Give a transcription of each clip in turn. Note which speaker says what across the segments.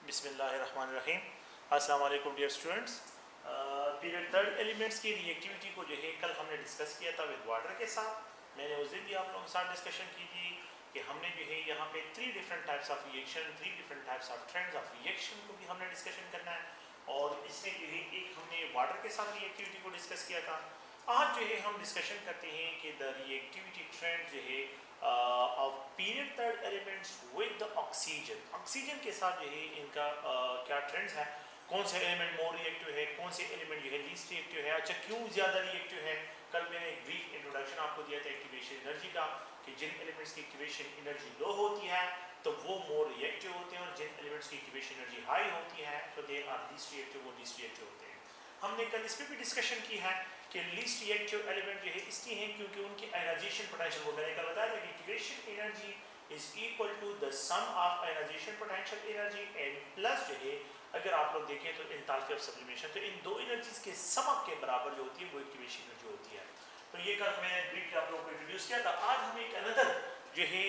Speaker 1: बिस्मिल्लाहिर्रहमानिर्रहीम। अस्सलाम वालेकुम dear students. Period third elements की रिएक्टिविटी को जो है कल हमने डिस्कस किया था विद वाटर के साथ। मैंने उस दिन भी आप लोगों के साथ डिस्कशन की थी कि हमने जो है यहाँ पे 3 different types of reaction, 3 different types of trends of reaction को भी हमने डिस्कशन करना है। और इसमें जो है एक हमने वाटर के साथ रिएक्टिविटी को डिस्कस किया था। आज जो है हम डिस्कशन करते हैं कि द रिएक्टिविटी ट्रेंड जो है of period third elements with the oxygen. Oxygen के साथ जो है इनका क्या ट्रेंड्स है, कौन से एलिमेंट मोर रिएक्टिव है, कौन से एलिमेंट जो है लीस्ट रिएक्टिव है, अच्छा क्यों ज़्यादा रिएक्टिव है। कल मैंने एक ब्रीफ इंट्रोडक्शन आपको दिया था एक्टिवेशन एनर्जी का कि जिन एलिमेंट्स की एक्टिवेशन एनर्जी लो होती है तो वो मोर रिएक्टिव होते हैं, और जिन एलिमेंट्स की एक्टिवेशन एनर्जी हाई होती है तो दे आर लीस्ट रिएक्टिव, वो लीस्ट रिएक्टिव होते हैं। हमने कल इस पर भी डिस्कशन की है कि लीस्ट रिएक्टिव एलिमेंट जो है इसलिए हैं क्योंकि उनकी आयनाइजेशन पोटेंशियल, वो मैंने कल बताया था कि activation energy is equal to the sum of ionisation potential energy and plus जो है अगर आप लोग देखें तो एंथैल्पी ऑफ सब्लिमेशन, तो इन दो एनर्जीज के सम के बराबर जो होती है वो एक्टिवेशन एनर्जी होती है। तो ये कल मैंने ब्रीफली आप लोगों को इंट्रोड्यूस किया था। आज हम एक अनदर जो है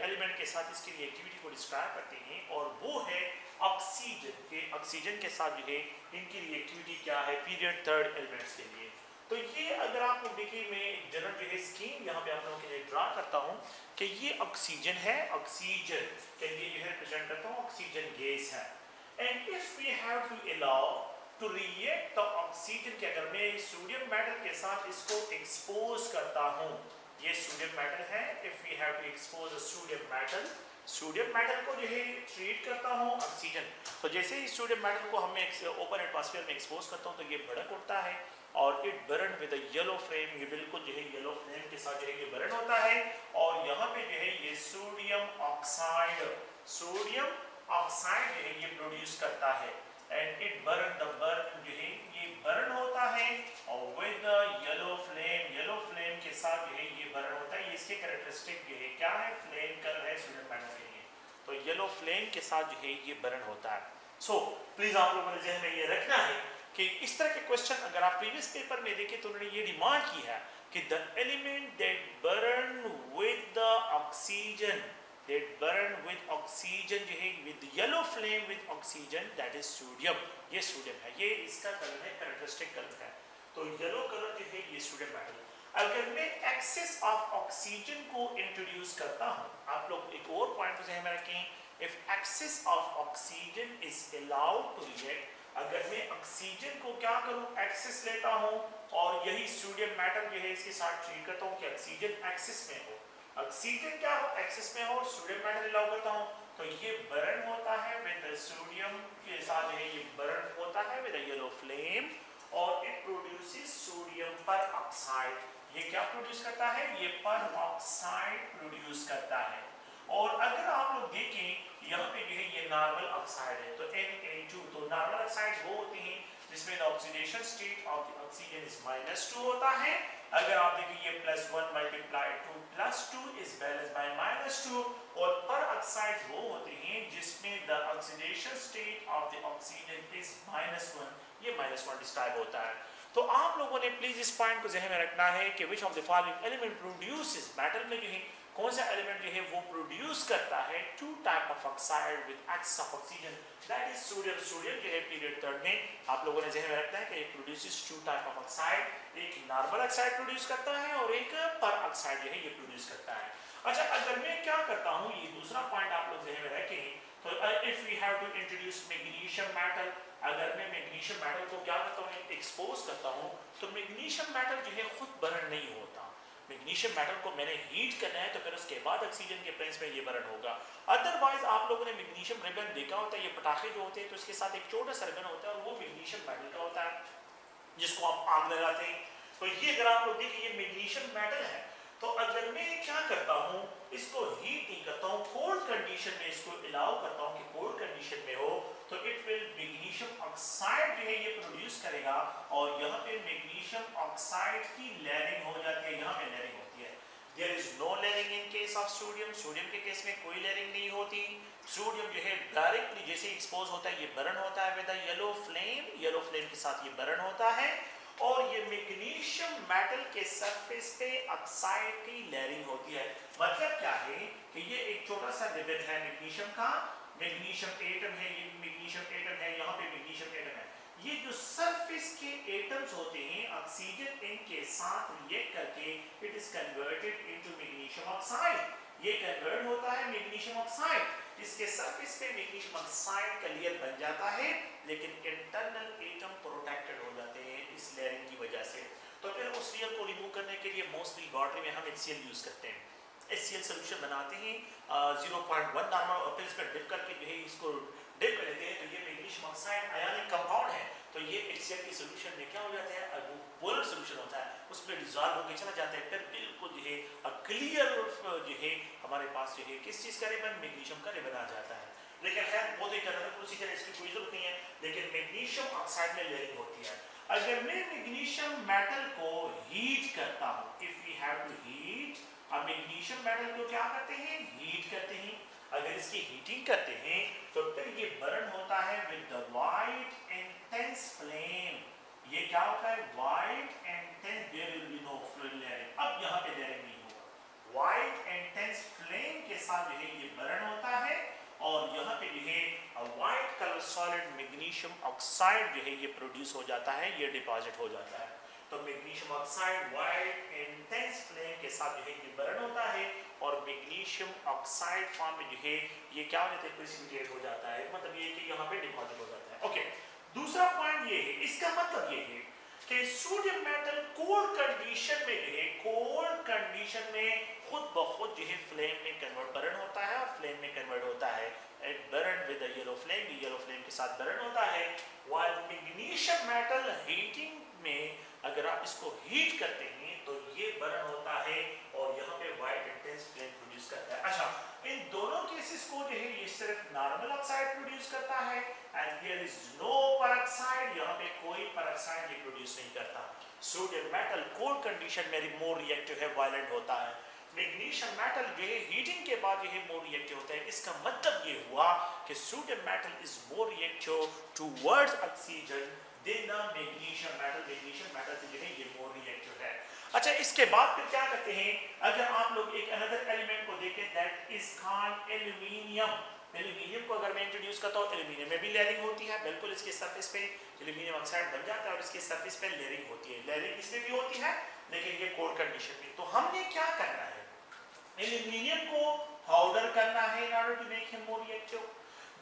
Speaker 1: एलिमेंट के साथ इसकी रिएक्टिविटी को डिस्क्राइब करते हैं और वो है ऑक्सीजन के। ऑक्सीजन के साथ जो है इनकी रिएक्टिविटी क्या है पीरियड थर्ड एलिमेंट्स के लिए। तो ये अगर आप लोग देखिए, मैं जनरल जो है स्कीम यहाँ पे आप लोगों के लिए ड्रा करता हूँ कि ये ऑक्सीजन है, ऑक्सीजन के लिए जो है रिप्रेजेंट करता हूँ ऑक्सीजन गैस है। And if we have to allow to react the oxygen के, अगर मैं सोडियम मेटल के साथ इसको एक्सपोज करता हूँ, ये सोडियम मेटल है, if we have to expose a sodium metal को जो है ट्रीट करता हूँ ऑक्सीजन, तो जैसे ही सोडियम मेटल को हम ओपन एटमॉस्फेयर में एक्सपोज करता हूँ तो ये भड़क उठता है और it burn with a yellow flame. ये बिल्कुल जो है येलो फ्लेम के साथ जो है ये बर्न होता है और यहाँ पे जो है ये सोडियम ऑक्साइड जो है ये प्रोड्यूस करता है and it burn, the burn जो है ये बर्न होता है और विद येलो फ्लेम के साथ जो है ये बर्न होता है। ये इसके कैरेक्टरिस्टिक जो है क्या है, फ्लेम कलर है सोडियम मेटल के लिए, तो येलो फ्लेम के साथ जो है ये बर्न होता है। सो प्लीज आप लोगों ने ज़हन में ये रखना है कि इस तरह के क्वेश्चन अगर आप प्रीवियस पेपर में देखें तो उन्होंने ये डिमांड की है कि the element that burn with the oxygen, जो है with yellow flame with oxygen, that is sodium. ये सोडियम है, ये इसका कलर है, कैरेक्टरिस्टिक कलर है, तो येलो कलर जो है ये सोडियम मेटल। अगर मैं एक्सेस ऑफ ऑक्सीजन को इंट्रोड्यूस करता हूं, आप लोग एक और पॉइंट को ध्यान में रखें, if excess of oxygen is allowed to react, अगर मैं ऑक्सीजन को क्या करूं, एक्सेस लेता हूं और यही सोडियम मेटल जो है इसके साथ ट्रीट करता हूं कि ऑक्सीजन एक्सेस में हो, ऑक्सीजन क्या हो एक्सेस में हो और सोडियम मेटल अलाउ करता हूं, तो ये बर्न होता है विद सोडियम के साथ जो है ये बर्न होता है विद येलो फ्लेम और इट प्रोड्यूसेस सोडियम पर ऑक्साइड। ये क्या प्रोड्यूस करता है, ये पर ऑक्साइड प्रोड्यूस करता है। और अगर आप लोग देखें यहाँ पे जो है ये नॉर्मल ऑक्साइड है, तो Na2, तो नॉर्मल ऑक्साइड वो होते हैं जिसमें the oxidation state of the oxygen is -2 होता है। अगर आप देखें ये +1 × 2 +2 इज बैलेंस बाय -2, और पर ऑक्साइड वो होते हैं जिसमें the oxidation state of the oxygen is -1, ये -1 डिस्क्राइब होता है। तो आप लोगों ने प्लीज इस पॉइंट को ज़हन में रखना है कि which of the following element produces, metal में जो है कौन सा एलिमेंट जो है वो प्रोड्यूस करता है 2 type of oxide with excess of oxygen, that is sodium. Sodium जो है पीरियड थर्ड में आप लोगों ने ज़हन में रखना है कि it produces 2 type of oxide, एक नॉर्मल ऑक्साइड प्रोड्यूस करता है और एक पर ऑक्साइड जो है ये प्रोड्यूस करता है। अच्छा, अगर मैं क्या करता हूँ, ये दूसरा पॉइंट आप लोग ज़हन में रखें, तो if we have to introduce magnesium metal, अगर मैं मैग्नीशियम मेटल को क्या करता हूँ, एक्सपोज करता हूँ, तो मैग्नीशियम मेटल जो है खुद बर्न नहीं होता। मैग्नीशियम मेटल को मैंने हीट करना है तो फिर उसके बाद ऑक्सीजन के प्रेजेंस में ये बर्न होगा। अदरवाइज आप लोगों ने मैग्नीशियम रिबन देखा होता है, ये पटाखे जो होते हैं तो इसके साथ एक छोटा सा रिबन होता है और वो मैग्नीशियम मेटल का होता है जिसको आप आग लगाते हैं। तो ये अगर आप लोग देखिए ये मैग्नीशियम मेटल है, तो अगर मैं क्या करता हूँ, इसको हीट नहीं करता हूँ, कोल्ड कंडीशन में इसको अलाउ करता हूँ कि कोल्ड कंडीशन में हो, तो इट विल मैग्नीशियम ऑक्साइड जो है ये प्रोड्यूस करेगा और यहाँ पे मैग्नीशियम ऑक्साइड की लेयरिंग हो जाती है, यहाँ पे लेयरिंग होती है। There is no layering in case of sodium, sodium के केस में कोई लेयरिंग नहीं होती। सोडियम जो है डायरेक्टली जैसे एक्सपोज होता है ये बर्न होता है विद येलो फ्लेम के साथ ये बर्न होता है और ये मैग्नीशियम मेटल के सरफेस पे ऑक्साइड की लेयरिंग होती है। मतलब क्या है कि ये एक छोटा सा रिबन है मैग्नीशियम का, मैग्नीशियम एटम है, ये ऑक्सीजन इनके साथ रिएक्ट करके it is converted into magnesium oxide. ये कन्वर्ट होता है मैग्नीशियम ऑक्साइड। इसके सरफेस पे मैग्नीशियम ऑक्साइड का लेयर बन जाता है, लेकिन इंटरनल एटम प्रोटेक्टेड हो जाते हैं इस लेयरिंग की वजह से। तो फिर उस लेयर को रिमूव करने के लिए मोस्टली वाटर में हम HCl यूज करते हैं। HCl सोल्यूशन बनाते हैं 0.1 नॉर्मल, और फिर इस पर डिप करके जो है इसको डिप कर लेते हैं, तो ये मैग्नीशियम ऑक्साइड आयनिक कंपाउंड है। तो ये HCl के सोल्यूशन में क्या हो जाता है, वो पोलर सोल्यूशन होता है, उसमें डिसॉल्व होकर चला जाता है। फिर बिल्कुल जो है क्लियर जो है हमारे पास जो है किस चीज़ का रिबन, मैग्नीशियम का रिबन आ जाता है। लेकिन खैर वो तो एक प्रोसीजर है, इसकी कोई जरूरत नहीं है। लेकिन मैग्नीशियम ऑक्साइड में लेयरिंग होती है। अगर मैं मैग्नीशियम मेटल को हीट करता हूँ, if we have to heat, अब मैग्नीशियम मेटल को क्या करते हैं, हीट करते हैं। अगर इसकी हीटिंग करते हैं तो फिर ये बर्न होता है with the white intense flame. ये क्या होता है, white intense, there will be no layering. अब यहाँ पे लेयरिंग नहीं होगा, वाइट इंटेंस फ्लेम के साथ जो है ये बर्न होता है, और यहाँ पे जो है white colour solid magnesium oxide जो है ये प्रोड्यूस हो जाता है, ये डिपॉजिट हो जाता है। तो magnesium oxide white intense flame के साथ जो है ये बर्न होता है, और मैग्नीशियम ऑक्साइड फॉर्म में जो है ये क्या हो जाता है, प्रेसिपिटेट हो जाता है। मतलब ये कि यहाँ पे डिपॉजिट हो जाता है। ओके, दूसरा पॉइंट ये है, इसका मतलब ये है कि सोडियम मेटल कोल्ड कंडीशन में जो है, कोल्ड कंडीशन में खुद ब खुद जो है फ्लेम में कन्वर्ट बर्न होता है, और फ्लेम में कन्वर्ट होता है। It burn with the yellow flame, yellow flame के साथ बर्न होता है। व्हाइल मैग्नीशियम मेटल हीटिंग में अगर आप इसको हीट करते हैं तो ये बर्न होता है, और यहाँ पे व्हाइट इंटेंस फ्लेम प्रोड्यूस करता है। अच्छा, इन दोनों केसेस को जो है ये सिर्फ नॉर्मल ऑक्साइड प्रोड्यूस करता है, and there is no peroxide, यहाँ पे कोई पेरोक्साइड ये प्रोड्यूस नहीं करता। सोडियम मेटल कोल्ड कंडीशन में मोर रिएक्टिव है, वायलेंट होता है। मैग्नीशियम मेटल जो है हीटिंग के बाद जो है मोर रिएक्टिव होता है। इसका मतलब ये हुआ कि sodium metal is more reactive towards oxygen than the magnesium metal. Magnesium metal से जो है ये मोर रिएक्टिव है। अच्छा, इसके बाद फिर क्या करते हैं, अगर आप लोग एक अनदर एलिमेंट को देखें, that is called aluminium. Aluminium को अगर मैं इंट्रोड्यूस करता हूँ, एल्यूमिनियम में भी लेयरिंग होती है, बिल्कुल इसके सरफेस पे एल्यूमिनियम ऑक्साइड बन जाता है, और इसके सरफेस पे लेयरिंग होती है। लेयरिंग इसमें भी होती है, लेकिन ये कोल्ड कंडीशन में। तो हमने क्या करना है, एल्यूमिनियम को पाउडर करना है in order to make him more reactive.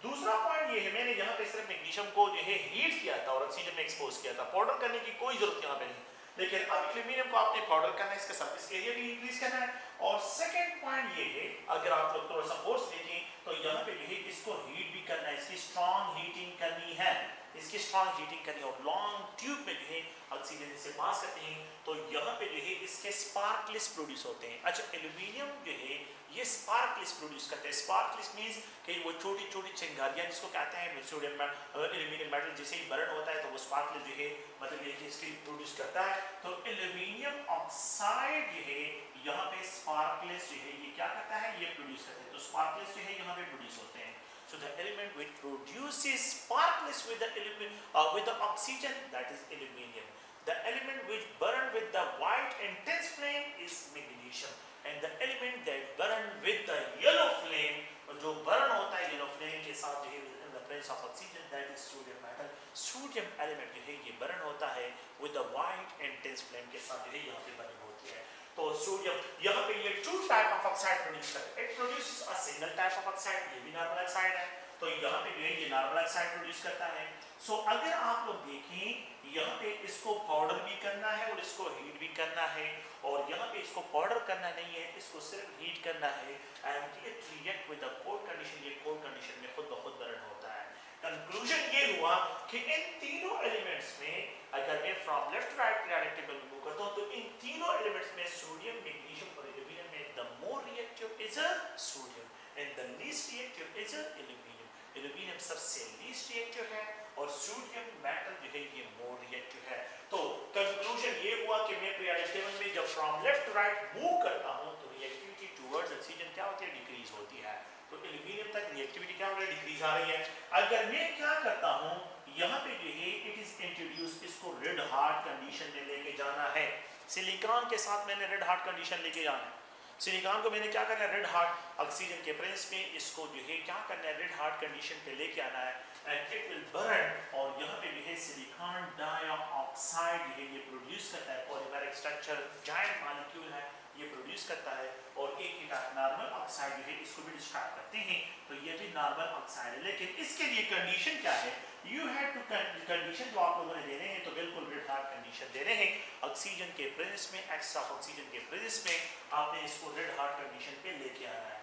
Speaker 1: दूसरा पॉइंट ये है, मैंने यहाँ पे सिर्फ मैग्नीशियम को जो है हीट किया था और ऑक्सीजन में एक्सपोज किया था, पाउडर करने की कोई जरूरत यहाँ पे नहीं। लेकिन अब एल्यूमिनियम को आपने पाउडर करना है, इसका सरफेस एरिया भी इंक्रीज करना है। और सेकंड पॉइंट ये है, अगर आप लोग थोड़ा सा फोर्स देखें तो यहाँ पे जो है इसको हीट भी करना है, इसकी स्ट्रॉन्ग हीटिंग करनी है, इसकी स्ट्रॉन्ग हीटिंग करनी है। और लॉन्ग ट्यूब में जो है ऑक्सीजन से पास करते हैं, तो यहाँ पे जो है इसके स्पार्कलेस प्रोड्यूस होते हैं। अच्छा, एल्यूमिनियम जो है ये स्पार्कलेस प्रोड्यूस करते हैं। स्पार्कलेस मींस कि वो छोटी छोटी चिंगारियां जिसको कहते हैं, सोडियम एल्यूमिनियम मेटल जैसे ही बर्न होता है तो वो स्पार्कलेस जो है मतलब ये इसकी प्रोड्यूस करता है। तो एल्यूमिनियम ऑक्साइड जो है यहाँ पे स्पार्कलेस जो है ये क्या करता है, ये प्रोड्यूस करता है। तो स्पार्कलेस जो है यहाँ पे प्रोड्यूस होते हैं। So the element which produces sparkless with the oxygen, that is aluminium. The element which burn with the white intense flame is magnesium, and the element that burn with the yellow flame, जो burn होता है yellow flame के साथ जो है in the presence of oxygen, that is sodium metal. Sodium element जो है ये burn होता है with the white intense flame के साथ जो है यहाँ पे burn होती है। तो सोडियम यहाँ पे ये two type of oxide produce करता है। It produces a single type of oxide, ये भी नॉर्मल ऑक्साइड है, तो यहाँ पे जो है ये नॉर्मल ऑक्साइड प्रोड्यूस करता है। सो अगर आप लोग देखें यहाँ पे इसको पाउडर भी करना है और इसको हीट भी करना है, और यहाँ पे इसको पाउडर करना नहीं है, इसको सिर्फ हीट करना है, and it react with the cold condition. ये कोल्ड कंडीशन में खुद ब खुद बर्न होता है। कंक्लूजन ये हुआ कि इन तीनों एलिमेंट्स में अगर मैं from left to right periodic table move करता हूं, तो इन तीनों एलिमेंट्स में सोडियम, मैग्नीशियम और एल्यूमिनियम में the more reactive is sodium and the least reactive is aluminium. Aluminium सबसे लीस्ट रिएक्टिव है, और सोडियम मेटल जो है ये मोर रिएक्टिव है। तो कंक्लूजन ये हुआ कि मैं पीरियोडिक टेबल में जब from left to right move करता हूं तो रिएक्टिविटी टुवर्ड्स ऑक्सीजन क्या होती है, डिक्रीज होती है। तो एल्यूमिनियम तक रिएक्टिविटी क्या हो रही है, डिक्रीज आ रही है। अगर मैं क्या करता हूं, यहाँ पे जो है इट इज इंट्रोड्यूस, इसको रेड हार्ट कंडीशन में लेके जाना है। सिलिकॉन के साथ मैंने रेड हार्ट कंडीशन लेके जाना है। सिलिकॉन को मैंने क्या करना है, रेड हार्ट ऑक्सीजन के प्रेजेंस में इसको जो है क्या करना है, रेड हार्ट कंडीशन पे लेके आना है, एंड इट विल बर्न। और यहाँ पे जो है सिलिकॉन डाइऑक्साइड ऑक्साइड है ये प्रोड्यूस करता है, पॉलीमेरिक स्ट्रक्चर जायंट मॉलिक्यूल है ये प्रोड्यूस करता है, और एक नॉर्मल ऑक्साइड जो है इसको भी डिस्क्राइब करते हैं, तो ये भी नॉर्मल ऑक्साइड है। लेकिन इसके लिए कंडीशन क्या है, यू हैव टू कंडीशन जो आप लोगों ने दे रहे हैं तो बिल्कुल रेड हार्ट कंडीशन दे रहे हैं, ऑक्सीजन के प्रेजेंस में, एक्स ऑफ ऑक्सीजन के प्रेजेंस में आपने इसको रेड हार्ट कंडीशन पे लेके आना है।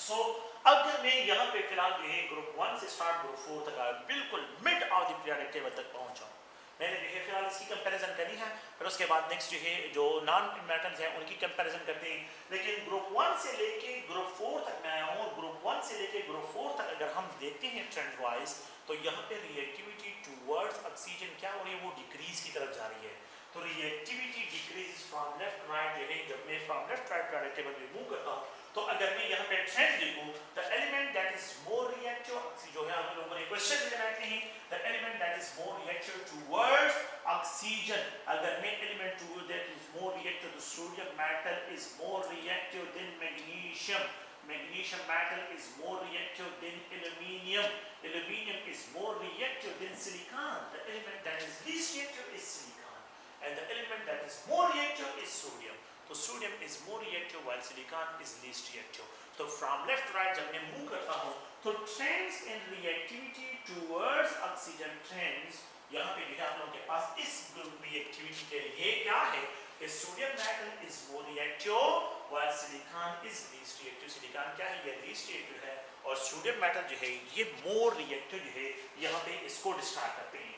Speaker 1: सो अगर मैं यहाँ पे फिलहाल जो है ग्रुप 1 से स्टार्ट ग्रुप 4 तक बिल्कुल mid of the periodic table तक पहुंचा, मैंने जो है फिलहाल इसकी कंपैरिजन करनी है, फिर उसके बाद नेक्स्ट जो है जो नॉन मेटल्स हैं उनकी कंपैरिजन करते हैं। लेकिन ग्रुप 1 से लेके ग्रुप 4 तक मैं आया हूँ, ग्रुप 1 से लेके ग्रुप 4 तक अगर हम देखते हैं ट्रेंड वाइज, तो यहाँ पे रिएक्टिविटी टुवर्ड्स ऑक्सीजन क्या हो रही है, वो डिक्रीज की तरफ जा रही है। तो reactivity decrease from left right जो है, जब मैं from left right periodic table में मूव करता हूँ, तो अगर मैं यहाँ पे ट्रेंड देखूँ, the element that is more reactive, जो है हम लोगों ने क्वेश्चन में लगाते हैं, the element that is more reactive towards oxygen, अगर मैं element that is more reactive to sodium metal is more reactive than magnesium, magnesium metal is more reactive than aluminium, aluminium is more reactive than silicon, the element that is least reactive is silicon, and the element that is more reactive is sodium. तो sodium is more reactive while silicon is least reactive. तो from left right जब मैं move करता हूँ, तो trends in reactivity towards oxygen trends, यहाँ पे जो है आप लोगों के पास इस रिएक्टिविटी के लिए क्या है कि sodium metal is more reactive while silicon is least reactive. Silicon क्या है, ये लीस्ट रिएक्टिव है, और सोडियम मेटल जो है ये मोर रिएक्टिव जो है, यहाँ पे इसको डिस्क्राइब करते हैं।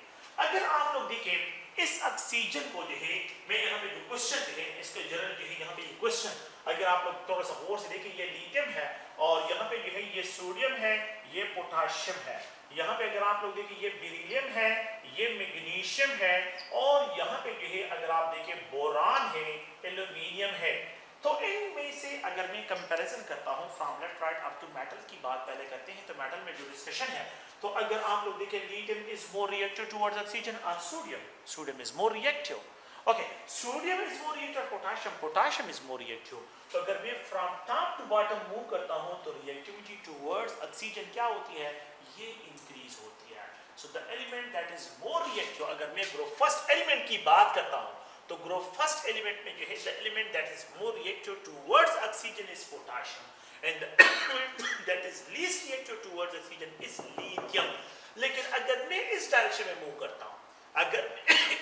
Speaker 1: अगर आप लोग देखें इस ऑक्सीजन को जो है, मैं यहाँ पे जो क्वेश्चन जो है इसके जनरल जो है यहाँ पे ये क्वेश्चन, अगर आप लोग थोड़ा सा गौर से देखें, ये लिथियम है और यहाँ पे जो है ये सोडियम है, ये पोटाशियम है, यहाँ पे अगर आप लोग देखें ये बेरिलियम है, ये मैग्नीशियम है, और यहाँ पे जो है अगर आप देखें बोरान है, एल्यूमिनियम है। तो इनमें से अगर मैं कंपैरिजन करता हूँ from left right up to metal की बात पहले करते हैं, तो मेटल में जो डिस्कशन है, तो अगर आप लोग देखें lithium is more reactive towards oxygen और sodium is more reactive, okay, sodium is more reactive, potassium is more reactive. तो अगर मैं from top to bottom move करता हूं, तो रिएक्टिविटी टुवर्ड्स ऑक्सीजन क्या होती है, ये इंक्रीज होती है। So the element that is more reactive, अगर मैं ग्रुप फर्स्ट एलिमेंट की बात करता हूं, तो ग्रुप फर्स्ट एलिमेंट में जो है the element that is more reactive towards oxygen is potassium, and the element that is least reactive towards oxygen is lithium। लेकिन अगर मैं इस डायरेक्शन में मूव करता हूँ, अगर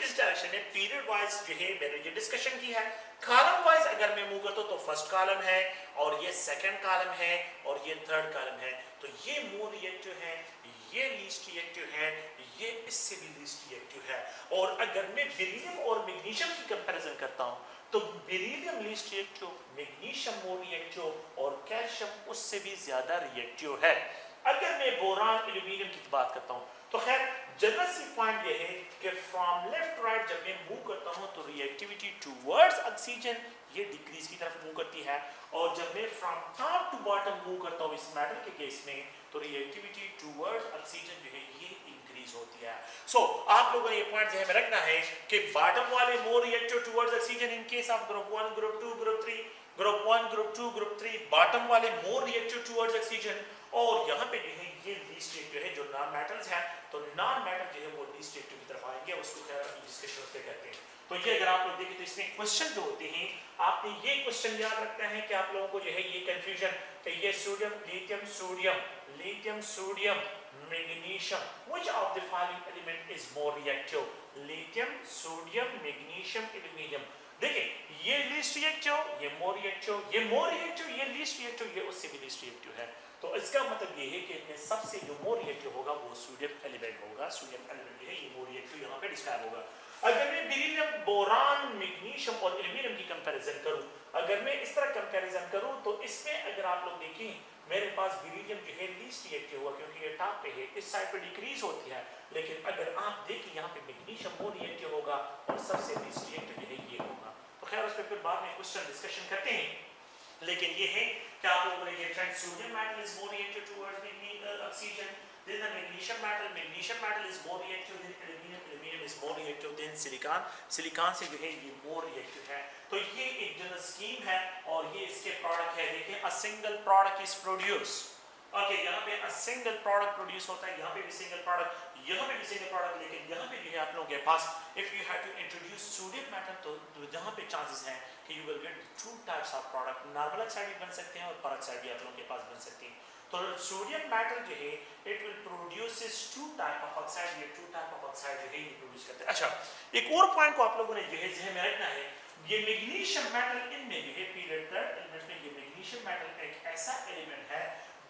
Speaker 1: इस डायरेक्शन में पीरियड वाइज जो है मैंने जो डिस्कशन की है, कॉलम वाइज अगर मैं मूव करता हूँ, तो फर्स्ट कॉलम है और ये सेकंड कॉलम है और ये थर्ड कॉलम है, तो ये मोर रिएक्टिव है, ये लीस्ट रिएक्टिव है, ये इससे भी लीस्ट रिएक्टिव है। और अगर मैं बेरिलियम और मैग्नीशियम की कंपैरिजन करता हूँ, तो beryllium least reactive, magnesium more reactive और कैल्शियम उससे भी ज्यादा रिएक्टिव है। अगर मैं बोरान एल्यूमिनियम की बात करता हूं, तो खैर जनरल सी पॉइंट ये है कि फ्रॉम लेफ्ट राइट जब मैं मूव करता हूं, तो रिएक्टिविटी टुवर्ड्स ऑक्सीजन ये डिक्रीज की तरफ मूव करती है, और जब मैं from top to bottom move करता हूं इस मेटल के केस में, तो रिएक्टिविटी टुवर्ड्स ऑक्सीजन जो है ये इंक्रीज होती है। सो आप लोगों ने ये पॉइंट ध्यान में रखना है कि बॉटम वाले मोर reactive towards oxygen in case of group 1, group 2, group 3, group 1, group 2, group 3, bottom वाले मोर रिएक्टिव टुवर्ड्स ऑक्सीजन, और यहाँ पे जो है ये लीस्ट रिएक्टिव है, जो नॉन मेटल्स हैं, तो नॉन मेटल जो है वो लीस्ट रिएक्टिव की तरफ आएंगे, उसको क्या डिस्कशन पे करते हैं। तो ये अगर आप लोग देखें तो इसमें क्वेश्चन जो होते हैं, आपने ये क्वेश्चन याद रखना है कि आप लोगों को जो है ये कंफ्यूजन कि ये sodium lithium sodium, lithium sodium magnesium, which of the following element is more reactive, lithium sodium magnesium aluminium. देखिए ये लीस्ट रिएक्टिव, ये मोर रिएक्टिव, ये मोर रिएक्टिव, ये लीस्ट रिएक्टिव, ये उससे भी लीस्ट रिएक्टिव है। तो इसका मतलब ये है कि इनमें सबसे जो मोर रिएक्टिव होगा वो सोडियम एलिमेंट होगा, सोडियम एलिमेंट जो है ये मोर रिएक्टिव यहाँ पे डिस्क्राइब होगा। अगर मैं बेरिलियम, बोरान, मैग्नीशियम और एल्यूमिनियम की कंपैरिजन करूं, अगर मैं इस तरह कंपैरिजन करूं, तो इसमें अगर आप लोग देखें, मेरे पास बेरिलियम जो है लीस्ट रिएक्टिव हुआ क्योंकि ये टॉप पे है, इस साइड पे डिक्रीज होती है, लेकिन अगर आप देखें यहाँ पे मैग्नीशियम मोर रिएक्टिव होगा और सबसे लीस्ट रिएक्टिव जो है ये होगा। तो खैर उस पर फिर बाद में क्वेश्चन डिस्कशन करते हैं, लेकिन ये है कि आप लोगों ने ये trend sodium metal is more reactive towards oxygen, then the magnesium metal is more reactive than aluminum is more reactive than silicon से जो है ये more reactive है। तो ये एक जनरल स्कीम है और ये इसके प्रोडक्ट है। देखिए a single product is produced, okay, यहाँ पे सिंगल प्रोडक्ट प्रोड्यूस होता है, यहाँ पे भी सिंगल प्रोडक्ट, यहाँ पे भी सिंगल प्रोडक्ट, लेकिन यहाँ पे जो है आप लोगों के पास if you have to introduce sodium metal तो जहाँ पे चांसेस हैं कि you will get two types of product, normal oxide भी बन सकते हैं और पेरोक्साइड भी आप लोगों के पास बन सकती है। तो सोडियम मेटल जो है it will produces two type of oxide, ये टू टाइप ऑफ ऑक्साइड जो है ये प्रोड्यूस करते हैं। अच्छा, एक और पॉइंट को आप लोगों ने जो है ज़हन में रखना है, ये मैग्नीशियम मेटल इनमें जो है पीरियड थर्ड एलिमेंट में ये मैग्नीशियम मेटल एक ऐसा एलिमेंट है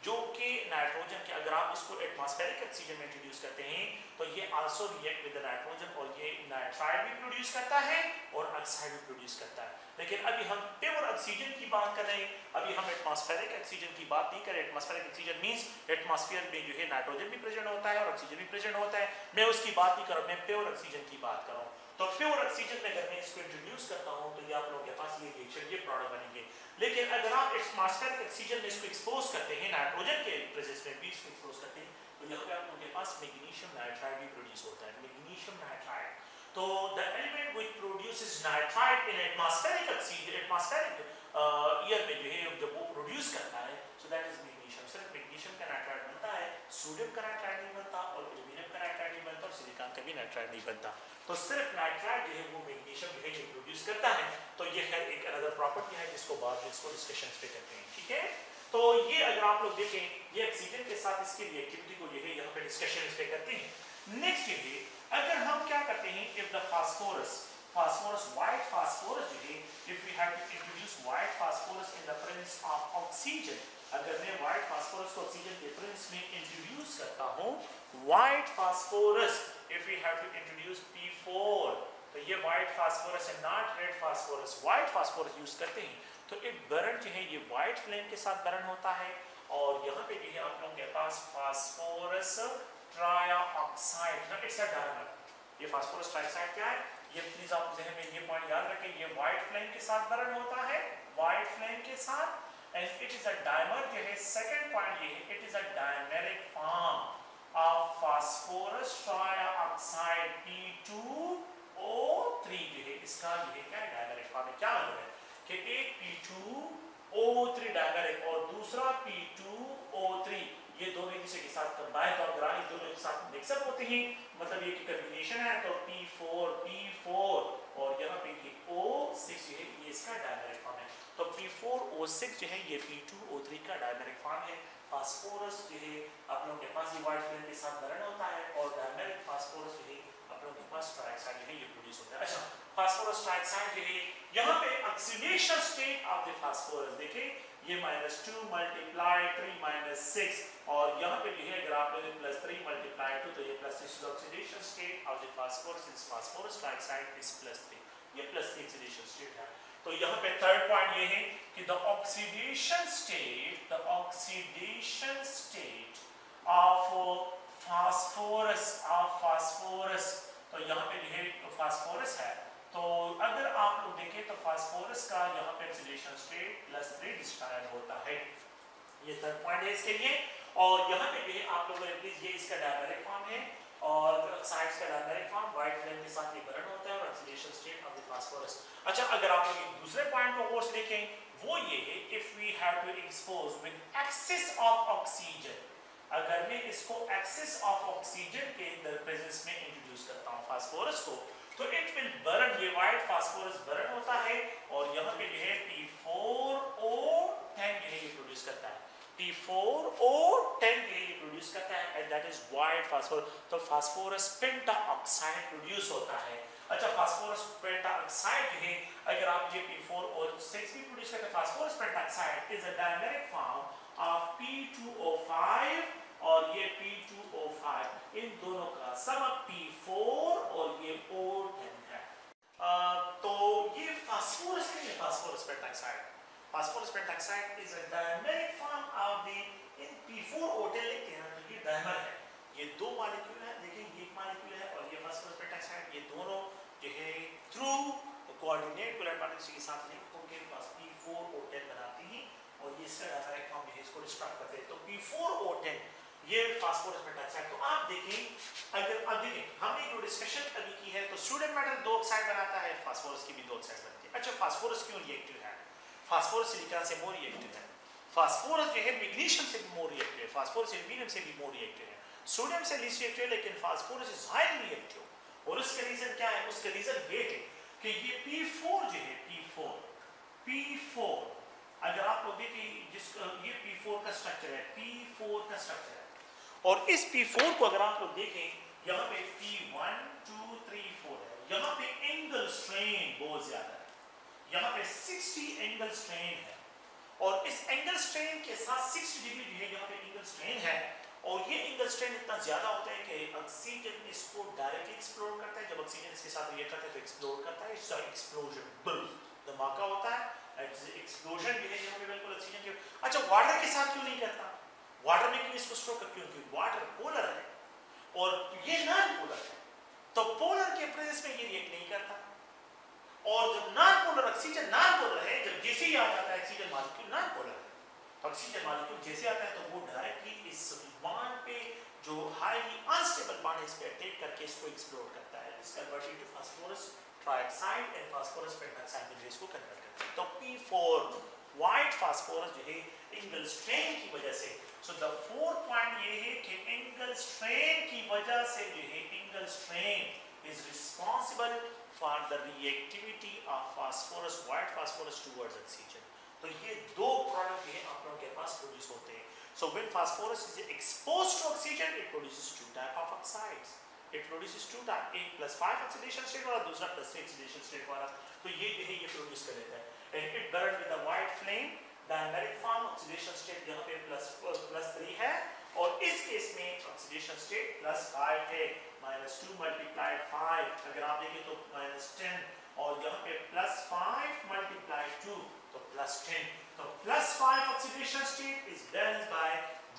Speaker 1: जो कि नाइट्रोजन के अगर आप इसको एटमॉस्फेरिक ऑक्सीजन में इंट्रोड्यूस करते हैं तो ये आल्सो रिएक्ट विद नाइट्रोजन और ये नाइट्राइड भी प्रोड्यूस करता है और ऑक्साइड भी प्रोड्यूस करता है। लेकिन अभी हम प्योर ऑक्सीजन की बात कर रहे हैं, अभी हम एटमॉस्फेरिक ऑक्सीजन की बात नहीं करें। एटमॉस्फेरिक ऑक्सीजन मींस एटमॉस्फेयर में जो है नाइट्रोजन भी प्रेजेंट होता है और ऑक्सीजन भी प्रेजेंट होता है, मैं उसकी बात नहीं कर रहा, मैं प्योर ऑक्सीजन की बात कर रहा हूँ। तो प्योर ऑक्सीजन में अगर मैं इसको इंट्रोड्यूस करता हूँ तो ये आप लोगों के पास ये रिएक्शन, ये प्रोडक्ट बनेंगे। लेकिन अगर आप एटमॉस्फेरिक ऑक्सीजन में इसको एक्सपोज करते हैं, नाइट्रोजन के प्रेजेंस में भी इसको एक्सपोज करते हैं, तो यहाँ पे आप लोगों के पास मैग्नीशियम नाइट्राइड भी प्रोड्यूस होता है, मैग्नीशियम नाइट्राइड। तो the element which produces nitride in atmospheric oxygen, atmospheric air में जो है जब वो प्रोड्यूस करता है, सो दैट इज मैग्नीशियम। सिर्फ मैग्नीशियम का नाइट्राइड बनता है, सोडियम का नाइट्राइड नहीं बनता और एल्यूमिनियम का नाइट्राइड नहीं बनता और सिलिकॉन का भी नाइट्राइड नहीं बनता। तो सिर्फ नाइट्राइड जो है वो मैग्नीशियम जो है जो प्रोड्यूस करता है। तो ये खैर एक अनदर प्रॉपर्टी है जिसको बाद में इसको डिस्कशंस पे करते हैं, ठीक है। तो ये अगर आप लोग देखें ये ऑक्सीजन के साथ इसकी रिएक्टिविटी को जो है यहाँ पे डिस्कशन पे करते हैं। नेक्स्ट ये है अगर हम क्या करते हैं, if the phosphorus white phosphorus जो है, if we have to introduce white phosphorus in the presence of oxygen, अगर मैं व्हाइट फास्फोरस को ऑक्सीजन के प्रेजेंस में इंट्रोड्यूस करता हूं, white phosphorus if we have to introduce P4, तो ये व्हाइट फास्फोरस है, not red phosphorus, white phosphorus use करते हैं तो एक बर्न जो है ये व्हाइट फ्लेम के साथ बर्न होता है। और यहाँ पे जो है आप लोगों के पास phosphorus trioxide, it's a dimer. ये फास्फोरस ट्राइऑक्साइड क्या है, ये प्लीज आप ज़हन में ये पॉइंट याद रखें, ये व्हाइट फ्लेम के साथ बर्न होता है, व्हाइट फ्लेम के साथ, and it is a dimer जो है। सेकंड पॉइंट ये है, it is a dimeric form of phosphorus trioxide P2O3 जो है, इसका ये क्या है, डायमेरिक फॉर्म है। क्या मतलब है कि एक P2O3 डायमेरिक और दूसरा P2O3, ये दोनों एक दूसरे के साथ कंबाइन और ग्रानी दोनों एक साथ मिक्सअप होते हैं, मतलब ये कॉम्बिनेशन है। तो P4 और यहाँ पे ये O6 जो है ये इसका डायमेरिक फॉर्म है। तो P4O6 जो है ये P2O3 का डायमेरिक फॉर्म है। फास्फोरस जो है आप लोगों के पास ये व्हाइट फ्लेम के साथ बर्न होता है और डायमेरिक फास्फोरस जो है आप लोगों के पास ट्राइऑक्साइड जो है ये प्रोड्यूस होता है। अच्छा, फास्फोरस ट्राइऑक्साइड जो है यहाँ पे oxidation state of the phosphorus देखिए, ये -2 मल्टीप्लाई 3 - 6 और यहाँ पे जो है अगर आप लोग +3 मल्टीप्लाई 2 तो ये +6 oxidation state of the phosphorus is phosphorus trioxide is +3, ये +3 ऑक्सीडेशन स्टेट है। तो यहाँ पे थर्ड पॉइंट ये है कि the oxidation state of phosphorus, तो यहाँ पे जो है फास्फोरस है, तो अगर आप लोग देखें तो फास्फोरस का यहाँ पे ऑक्सीडेशन स्टेट +3 डिस्ट्रॉयड होता है। ये थर्ड पॉइंट है इसके लिए। और यहाँ पे भी आप लोगों ने प्लीज ये इसका डायमेरिक फॉर्म है और ऑक्साइड्स का डायमेरिक फॉर्म व्हाइट फ्लेम के साथ ये बर्न होता है और oxidation state of the phosphorus. अच्छा, अगर आप लोग एक दूसरे पॉइंट को और देखें वो ये है, if we have to expose with excess of oxygen, अगर मैं इसको एक्सेस ऑफ ऑक्सीजन के प्रेजेंस में इंट्रोड्यूस करता हूँ फास्फोरस को, तो इट विल बर्न, ये व्हाइट फास्फोरस बर्न होता है और यहाँ पे जो है P4O10 जो है ये प्रोड्यूस करता है, P4O10 जो है ये प्रोड्यूस करता है and that is white phosphorus. तो फास्फोरस पेंटाऑक्साइड प्रोड्यूस होता है। अच्छा, फास्फोरस पेंटाऑक्साइड जो है अगर आप ये P4O6 भी प्रोड्यूस करते हैं, phosphorus pentoxide is a dimeric form of P2O5 और ये P2O5, इन दोनों का सम P4 और ये O10 है। तो ये फास्फोरस के लिए phosphorus pentoxide is a dimeric form of the in P4O10 लिखते हैं तो ये डायमर है, ये दो मॉलिक्यूल है, देखिए ये एक मॉलिक्यूल है और ये फास्फोरस पेंटाऑक्साइड, ये दोनों जो है थ्रू कोऑर्डिनेट पोलर पार्टिकल्स के साथ लिंक होकर पास P4O10 बनाती हैं और ये इसका डायमेरिक फॉर्म है, इसको डिस्ट्रक्ट करते हैं। तो P4O10 ये फास्फोरस पेंटाऑक्साइड। तो आप देखें अगर अब देखें हमने जो डिस्कशन अभी की है तो सोडियम मेटल 2 ऑक्साइड बनाता है, फास्फोरस की भी 2 ऑक्साइड बनती है। अच्छा, फास्फोरस क्यों रिएक्टिव है, फास्फोरस सिलिकॉन से मोर रिएक्टिव है। फास्फोरस जो है मैग्नीशियम से भी मोर रिएक्टिव है, फास्फोरस एल्यूमिनियम से भी मोर रिएक्टिव है, सोडियम से लीस्ट रिएक्टिव है, लेकिन फास्फोरस इज हाईली रिएक्टिव। और उसका रीजन क्या है? उसका रीजन ये है कि ये P4 जो है P4 अगर आप लोग देखें जिसका ये P4 का स्ट्रक्चर है, P4 का स्ट्रक्चर है, और इस P4 को अगर आप लोग देखें यहाँ पे P1 2 3 4 है, यहाँ पे एंगल स्ट्रेन बहुत ज्यादा है, यहाँ पे 60 एंगल स्ट्रेन है, और इस एंगल स्ट्रेन के साथ 60 डिग्री जो है यहाँ पे एंगल स्ट्रेन है, और ये एंगल स्ट्रेन इतना ज्यादा होता है कि ऑक्सीजन इसको डायरेक्टली एक्सप्लोर करता है, जब ऑक्सीजन इसके साथ रिएक्ट करता है तो एक्सप्लोर करता है, इसका एक्सप्लोजन धमाका होता है, एक्सप्लोजन भी है यहाँ पे बिल्कुल ऑक्सीजन के। अच्छा, वाटर के साथ क्यों नहीं करता? वाटर में क्यों इसको स्ट्रोक करते? क्योंकि वाटर पोलर है और ये नॉन पोलर है, तो पोलर के प्रेजेंस में ये रिएक्ट नहीं करता, और जब non polar oxygen non polar है, जब जैसे ही आ जाता है ऑक्सीजन मॉलिक्यूल नॉन पोलर है, ऑक्सीजन मॉलिक्यूल जैसे आता है तो वो डायरेक्टली इस बॉन्ड पे जो हाईली अनस्टेबल बॉन्ड है इस पे अटैक करके इसको एक्सप्लोर करता है, इस convert into phosphorus trioxide and phosphorus pentoxide में इसको कन्वर्ट करता है। तो P4 व्हाइट फास्फोरस जो है एंगल स्ट्रेन की वजह से, सो द फोर्थ पॉइंट ये है कि एंगल स्ट्रेन की वजह से जो है angle strain is responsible for the reactivity of phosphorus white phosphorus towards oxygen. तो ये दो प्रोडक्ट है आप लोगों के पास प्रोड्यूस होते हैं। So when phosphorus is exposed to oxygen, it produces two type of oxides. It produces two type, एक +5 oxidation state वाला, दूसरा +3 oxidation state वाला। तो ये जो है ये प्रोड्यूस कर लेता है। And it burned with a white flame, dimeric form, oxidation state यहाँ पे +3 है, और इस केस में oxidation state +5 है, -2 multiplied 5, अगर आप देखें तो -10, और यहाँ पे +5 multiplied 2 तो +10, तो +5 oxidation state is balanced by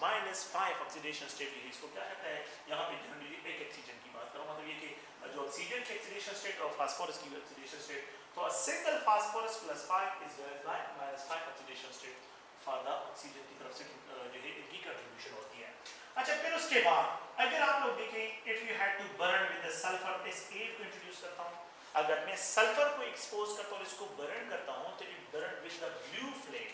Speaker 1: -5 oxidation state। इसको क्या कहता है? यहाँ पे जनरली एक ऑक्सीजन की बात करूँ, मतलब ये कि जो ऑक्सीजन की ऑक्सीडेशन स्टेट और फास्फोरस की ऑक्सीडेशन स्टेट, तो a single phosphorus +5 is balanced by -5 oxidation state for the oxygen की तरफ से जो है इनकी कंट्रीब्यूशन होती है। अच्छा, फिर उसके बाद अगर आप लोग देखें, if you had to burn with the sulphur, S8 को इंट्रोड्यूस करता हूँ, अगर मैं सल्फर को एक्सपोज करता हूँ, इसको बर्न करता हूँ, तो it burn with the blue flame,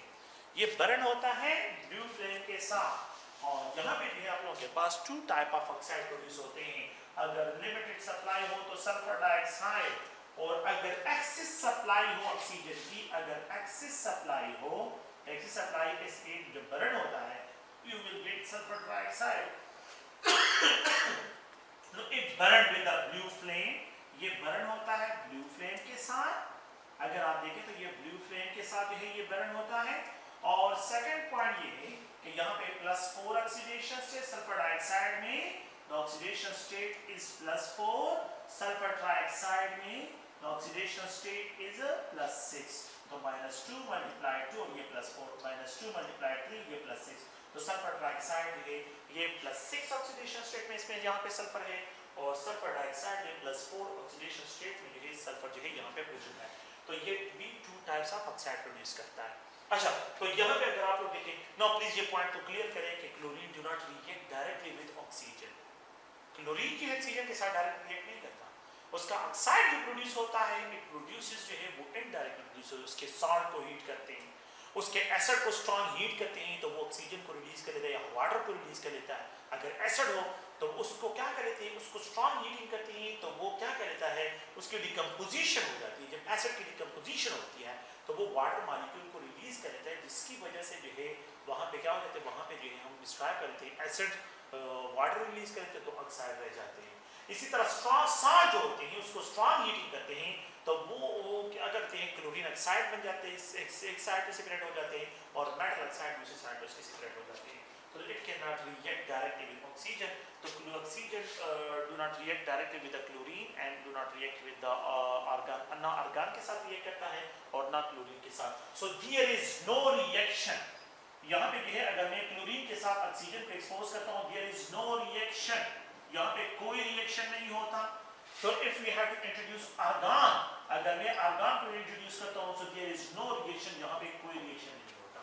Speaker 1: ये बर्न होता है ब्लू फ्लेम के साथ। और यहाँ पे भी आप लोगों के पास two type of oxide produce होते हैं, अगर लिमिटेड सप्लाई हो तो सल्फर डाइऑक्साइड, और अगर एक्सेस सप्लाई हो ऑक्सीजन की, अगर एक्सेस सप्लाई हो, एक्सेस सप्लाई S8 जब बर्न होता है, you will get sulfur dioxide. No, it burned with the blue flame, ये बर्न होता है ब्लू फ्लेम के साथ, अगर आप देखें तो ये ब्लू फ्लेम के साथ जो है ये बर्न होता है। और सेकंड पॉइंट ये है कि यहाँ पे +4 ऑक्सीडेशन स्टेट सल्फर डाइऑक्साइड में, the oxidation state is +4, sulphur trioxide में द ऑक्सीडेशन स्टेट इज +6, तो -2 multiplied 2 और ये +4, -2 multiplied 3 ये +6, तो सल्फर ट्राइऑक्साइड है ये +6 ऑक्सीडेशन स्टेट में इसमें यहाँ पे सल्फर है, और सल्फर डाइऑक्साइड में +4 ऑक्सीडेशन स्टेट में जो है सल्फर जो है यहाँ पे मौजूद है। तो ये भी two types of oxide produce करता है। अच्छा, तो यहाँ पे अगर आप लोग देखें, नाउ प्लीज ये पॉइंट तो क्लियर करें कि chlorine do not react directly with oxygen, chlorine की ऑक्सीजन के साथ डायरेक्ट रिएक्ट नहीं करता, उसका ऑक्साइड जो प्रोड्यूस होता है इट प्रोड्यूसेस जो है वो इनडायरेक्टली प्रोड्यूस होता है, उसके सॉल्ट को हीट करते हैं, उसके एसिड को स्ट्रॉन्ग हीट करते हैं तो वो ऑक्सीजन को रिलीज कर लेता है या वाटर को रिलीज कर लेता है। अगर एसिड हो तो उसको क्या कर लेते हैं, उसको स्ट्रॉन्ग हीटिंग करते हैं तो वो क्या कर लेता है, उसकी डिकम्पोजिशन हो जाती है। जब एसिड की डिकम्पोजिशन होती है तो वो वाटर मॉलिक्यूल को रिलीज कर लेता है, जिसकी वजह से जो है वहाँ पे क्या हो जाता है, वहाँ पे जो है हम डिस्क्राइब करते हैं एसिड वाटर रिलीज करते हैं तो ऑक्साइड रह जाते हैं। इसी तरह स्ट्रॉन्ग सॉल्ट जो होते हैं उसको स्ट्रॉन्ग हीटिंग करते हैं तो वो क्या करते हैं, क्लोरीन ऑक्साइड बन जाते हैं, एक साइड पे सेपरेट हो जाते हैं, और मेटल ऑक्साइड दूसरी साइड पे उसके सेपरेट हो जाते हैं। तो it can not react directly with oxygen, तो oxygen do not react directly with the chlorine and do not react with the argon, ना आर्गन के साथ रिएक्ट करता है और ना क्लोरीन के साथ। So there is no reaction, यहाँ पे जो है अगर मैं क्लोरीन के साथ ऑक्सीजन को एक्सपोज करता हूँ, देयर इज नो रिएक्शन, यहाँ पे कोई रिएक्शन नहीं होता। तो if we have to introduce argon, अगर मैं आर्गन को इंट्रोड्यूस करता हूँ so there is no reaction, यहाँ पे कोई रिएक्शन नहीं होता।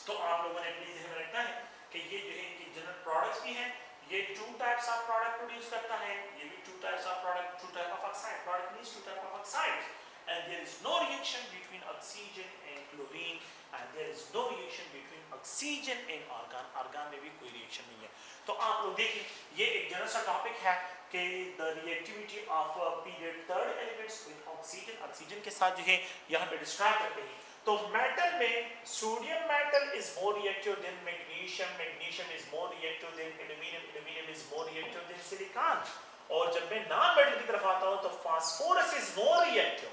Speaker 1: तो आप लोगों ने प्लीज ध्यान रखना है कि ये जो है कि जनरल प्रोडक्ट्स भी हैं, ये two types of product produce करता है, ये भी two types of product, two type of oxide, product means two type of oxide. and there is no reaction between oxygen and chlorine, and there is no reaction between oxygen and argon. argon में भी कोई reaction नहीं है। तो आप लोग देखिए, ये एक जनरल सा टॉपिक है कि the reactivity of period third elements with oxygen, oxygen के साथ जो है यहाँ पे डिस्क्राइब करते हैं। तो मेटल में sodium metal is more reactive than magnesium, magnesium is more reactive than aluminium, aluminium is more reactive than silicon. और जब मैं नॉन मेटल की तरफ आता हूं तो phosphorus is more reactive,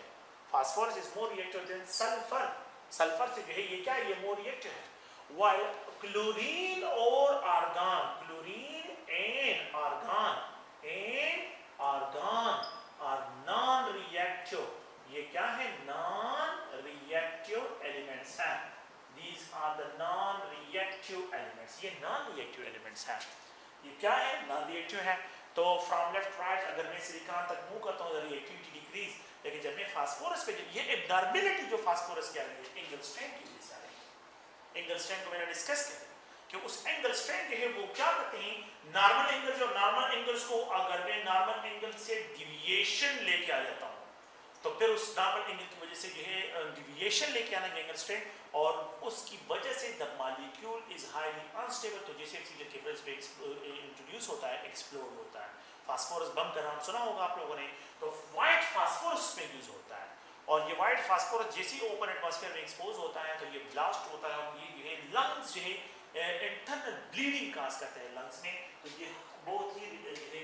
Speaker 1: phosphorus is more reactive than sulphur, sulphur से जो है ये क्या है, ये मोर रिएक्टिव है। व्हाइल क्लोरीन और argon, chlorine and argon are non reactive, ये क्या है, नॉन रिएक्टिव एलिमेंट्स हैं। These are the non-reactive elements, ये non-reactive elements हैं। ये क्या है, non-reactive है। तो फ्रॉम लेफ्ट राइट अगर मैं सिलिकॉन तक मूव करता हूँ रिएक्टिविटी डिक्रीज, लेकिन जब मैं फास्फोरस पे, ये एब्नॉर्मलिटी जो फास्फोरस की आ रही है एंगलस्ट्रेन की वजह से आ रही है। एंगलस्ट्रेन को मैंने डिस्कस किया कि उस एंगलस्ट्रेन जो है वो क्या करते हैं, नॉर्मल एंगल्स और नॉर्मल एंगल्स को अगर मैं नॉर्मल एंगल से डिविएशन लेके आ जाता हूँ तो फिर उस नॉर्मल एंगल की वजह से जो है डिविएशन लेके आना एंगलस्ट्रेन, और उसकी वजह से the molecule is highly unstable. तो जैसे ऑक्सीजन के प्रेस पे इंट्रोड्यूस होता है, एक्सप्लोड होता है। फास्फोरस बम का नाम सुना होगा आप लोगों ने, तो व्हाइट फास्फोरस में यूज होता है, और ये व्हाइट फास्फोरस जैसे ही ओपन एटमॉस्फेयर में एक्सपोज होता है तो ये ब्लास्ट होता है, और ये जो है लंग्स जो है इंटरनल ब्लीडिंग काज करता है लंग्स में। तो ये बहुत ही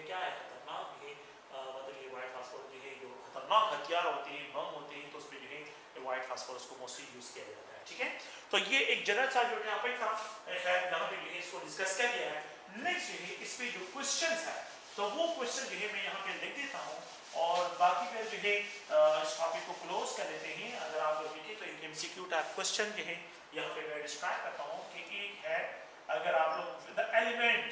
Speaker 1: क्या है, खतरनाक है, मतलब ये व्हाइट फास्फोरस जो है जो खतरनाक हथियार होते हैं, बम होते हैं, तो उसमें जो है व्हाइट फास्फोरस को मोस्टली यूज किया जाता है। ठीक है, तो ये एक जनरल सा जो टॉपिक था, खैर यहाँ पे जो है इसको डिस्कस कर लिया है। नेक्स्ट जो है इस पे जो क्वेश्चंस है, तो वो क्वेश्चन जो है मैं यहाँ पे लिख देता हूँ, और बाकी फिर जो है इस टॉपिक को क्लोज कर लेते हैं। अगर आप लोग देखें तो एक एमसीक्यू टाइप क्वेश्चन जो है यहाँ पे मैं डिस्क्राइब करता हूँ कि एक है, अगर आप लोग the element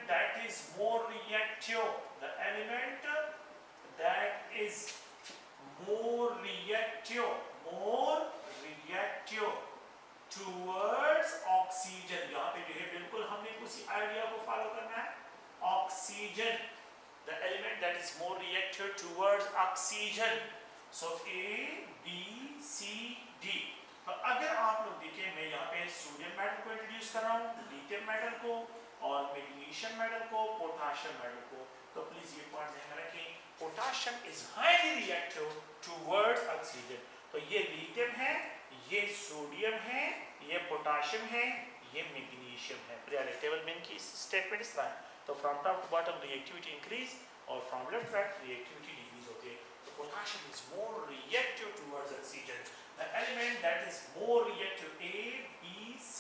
Speaker 1: that is more reactive, the element that is more reactive towards oxygen, यहाँ पे जो है बिल्कुल हमने उसी आइडिया को फॉलो करना है, oxygen, the element that is more reactive towards oxygen, so A, B, C, D। तो अगर आप लोग देखें, मैं यहाँ पे सोडियम मेटल को इंट्रोड्यूस कर रहा हूँ, लिथियम मेटल को, और मैग्नीशियम मेटल को, पोटाशियम मेटल को, तो प्लीज ये पॉइंट ध्यान में रखें, potassium is highly reactive towards oxygen. तो ये लिथियम है, ये सोडियम है, ये पोटाशियम है, ये मैग्नीशियम है। पीरियोडिक टेबल में इनकी स्टेटमेंट इस तरह है। तो from top to bottom reactivity increase, और from left right reactivity decrease होती है। तो potassium is more reactive towards oxygen, the element that is more reactive, A, B, C,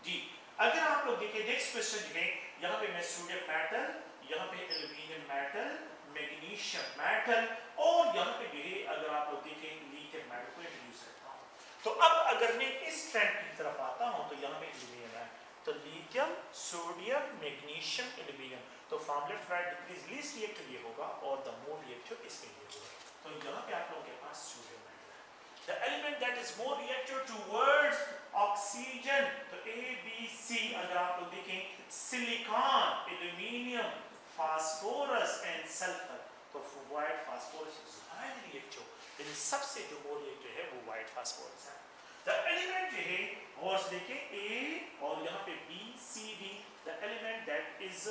Speaker 1: D। अगर आप लोग देखें नेक्स्ट क्वेश्चन जो है, यहाँ पे मैं सोडियम मेटल, यहाँ पे एल्यूमिनियम मेटल, मैग्नीशियम मेटल, और यहाँ पे जो है अगर आप लोग देखें लिथियम मेटल को इंट्रोड्यूस करता हूँ। तो अब अगर मैं इस ट्रेंड की तरफ आता हूँ तो यहाँ पे एल्यूमिनियम है, तो लिथियम, सोडियम, मैग्नीशियम, एल्यूमिनियम, तो from left right decrease least reactive ये होगा, और द मोर रिएक्टिव इसमें ये होगा। तो यहाँ पे आप लोगों के पास सोडियम मेटल है, the element that is more reactive towards oxygen, तो A, B, C। अगर आप लोग देखें silicon, aluminium, phosphorus and sulphur, तो white phosphorus is highly reactive, लेकिन सबसे जो मोर रिएक्टिव है वो व्हाइट फास्फोरस है। द एलिमेंट जो है वो देखें A और यहाँ पे B, C, D, the element that is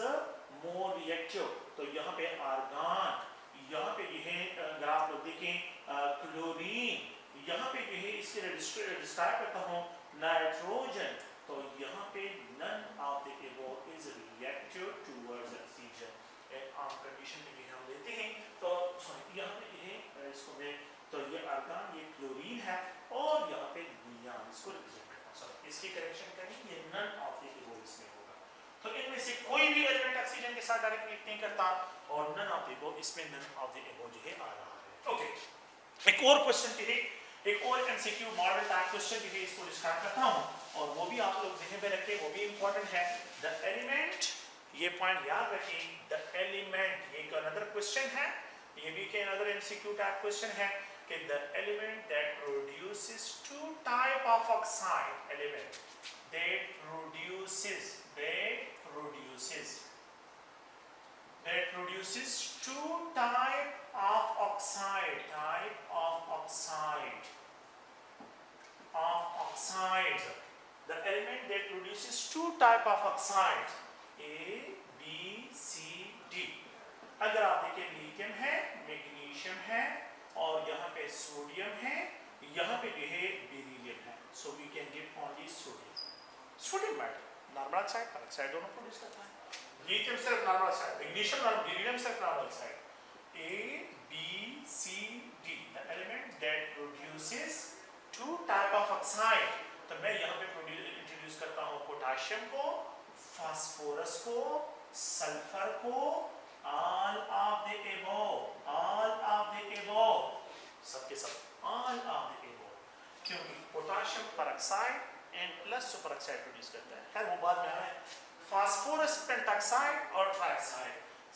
Speaker 1: more reactive, तो यहाँ पे आर्गन, यहाँ पे जो है अगर आप लोग देखें क्लोरीन, यहाँ पे जो है इसके लिए डिस्क्राइब करता हूँ नाइट्रोजन, तो यहाँ पे none of the above is reactive towards oxygen. आम कंडीशन में भी हम लेते हैं, तो सॉरी यहाँ पे ये इसको मैं, तो ये आर्गन, ये क्लोरीन है, और यहाँ पे नियान इसको रिप्रेजेंट करता हूँ, सॉरी इसकी करेक्शन करें, ये नन ऑफ द अबव इसमें होगा। तो इनमें से कोई भी एलिमेंट ऑक्सीजन के साथ डायरेक्ट रिएक्ट नहीं करता, और नन ऑफ द अबव, इसमें नन ऑफ द अबव जो है आ रहा है। ओके, एक और क्वेश्चन के लिए, एक और एमसीक्यू मॉडल टाइप क्वेश्चन जो है इसको डिस्क्राइब करता हूँ, और वो भी आप लोग ध्यान में रखें, वो भी इंपॉर्टेंट है। द एलिमेंट, ये पॉइंट याद रखें, द एलिमेंट, ये एक अनदर क्वेश्चन है, ये भी के अनदर एमसीक्यू टाइप क्वेश्चन है कि the element that produces two type of oxide, element that produces that produces two type of oxides. The element that produces two type of oxides, A, B, C, D. अगर आप देखें lithium है, magnesium है और यहाँ पे sodium है, यहाँ पे जो है बेरिलियम है. So we can give only sodium. Sodium metal, normal oxide, oxide दोनों प्रोड्यूस करता है. लिथियम सिर्फ नॉर्मल ऑक्साइड, मैग्नीशियम और बेरिलियम सिर्फ normal oxide. A, B, C, D. The element that produces two type of oxide. तो मैं यहाँ पे इंट्रोड्यूस करता हूँ पोटाशियम को, फास्फोरस को, सल्फर को, all of the above, सबके सब all of the above, क्योंकि potassium peroxide and plus super oxide produce करता है. खैर वो बाद में है. फास्फोरस पेंटॉक्साइड और ट्राइऑक्साइड,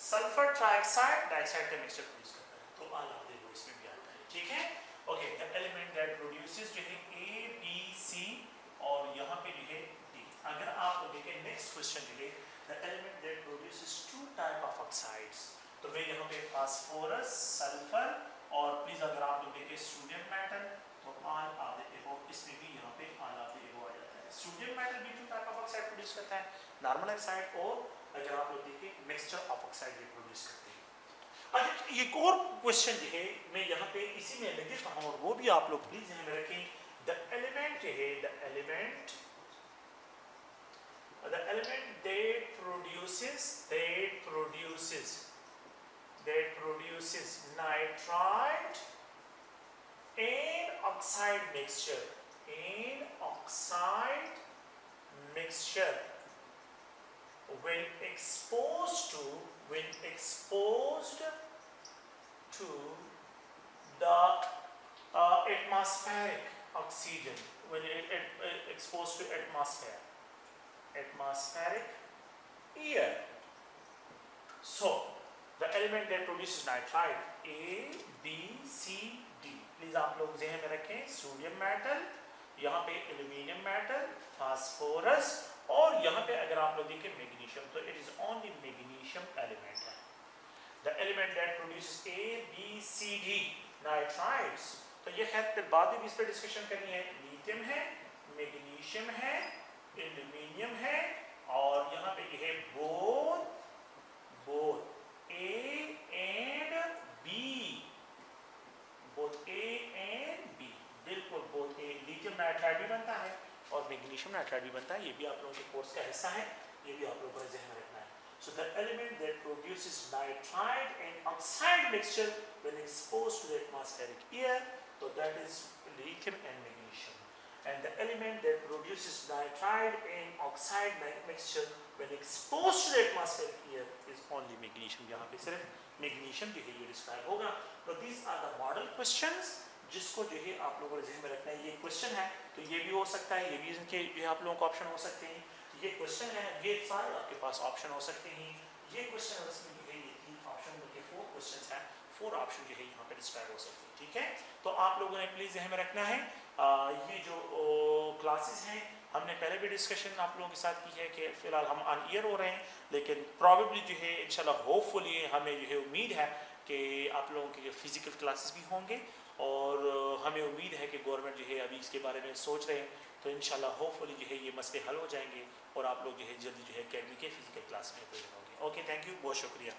Speaker 1: सल्फर ट्राइऑक्साइड डाइऑक्साइड का मिक्सचर प्रोड्यूस करता है. तो all of the above इसमें भी आता है. ठीक है. Okay, the element that produces जो है A, B, C और यहाँ पे जो है D. अगर आप लोग देखें नेक्स्ट क्वेश्चन जो है the element that produces two type of oxides. तो मैं यहाँ पे फास्फोरस, सल्फर और प्लीज अगर आप लोग देखें सोडियम मेटल तो ऑल ऑफ द अबव, इसमें भी यहाँ पे ऑल ऑफ द अबव आ जाता है. सोडियम मेटल भी two type of oxide produce करता है, नॉर्मल ऑक्साइड और अगर आप लोग देखें मिक्सचर ऑफ ऑक्साइड भी प्रोड्यूस करते हैं. अच्छा, एक और क्वेश्चन जो है मैं यहाँ पे इसी में लिख देता हूँ और वो भी आप लोग प्लीज ध्यान में रखें. द एलिमेंट जो है the element that produces nitride and oxide mixture when exposed to the atmospheric oxygen, when exposed to atmospheric air. So the element that produces nitride A, B, C, D. Please आप लोग ज़हन में रखें. Sodium metal, यहाँ पे aluminium metal, phosphorus और यहाँ पे अगर आप लोग देखें मैग्नीशियम, तो it is only magnesium element है. The element that produces A, B, C, D nitrides. तो ये खैर फिर बाद में इस पर डिस्कशन करनी है. लिथियम है, मैग्नीशियम है, एल्यूमिनियम है और यहाँ पे ये है बोथ A and B. बिल्कुल बोथ A. लिथियम नाइट्राइड भी बनता है और मैग्नीशियम नाइट्राइड भी बनता है. ये भी आप लोगों के कोर्स का हिस्सा है, ये भी आप लोगों को ध्यान में रखना है. So the element that produces nitride and oxide mixture when exposed to the atmospheric air, so that is lithium and magnesium. And the element that produces nitride and oxide mixture when exposed to the atmospheric air is only magnesium. यहाँ पे सिर्फ magnesium जो है ये describe होगा. तो these are the model questions जिसको जो है आप लोगों को ध्यान में रखना है. ये क्वेश्चन है तो ये भी हो सकता है, ये भी इनके ये आप लोगों को ऑप्शन हो सकते हैं. ये क्वेश्चन है, ये सारे आपके पास ऑप्शन हो सकते हैं. ये क्वेश्चन है उसमें जो है ये 3 ऑप्शन मिलके 4 क्वेश्चंस हैं, 4 ऑप्शन जो है यहाँ पे डिस्क्राइब हो सकते हैं. ठीक है. तो आप लोगों ने प्लीज ध्यान में रखना है. ये जो क्लासेस हैं हमने पहले भी डिस्कशन आप लोगों के साथ की है कि फिलहाल हम ऑन ईयर हो रहे हैं, लेकिन प्रॉबेबली जो है इंशाल्लाह होपफुली हमें जो है उम्मीद है कि आप लोगों के फिजिकल क्लासेस भी होंगे और हमें उम्मीद है कि गवर्नमेंट जो है अभी इसके बारे में सोच रहे हैं. तो इंशाल्लाह होपफुली जो है ये मसले हल हो जाएंगे और आप लोग जो है जल्दी जो है अकेडमी के फिजिकल क्लास में होंगे. ओके, थैंक यू, बहुत शुक्रिया.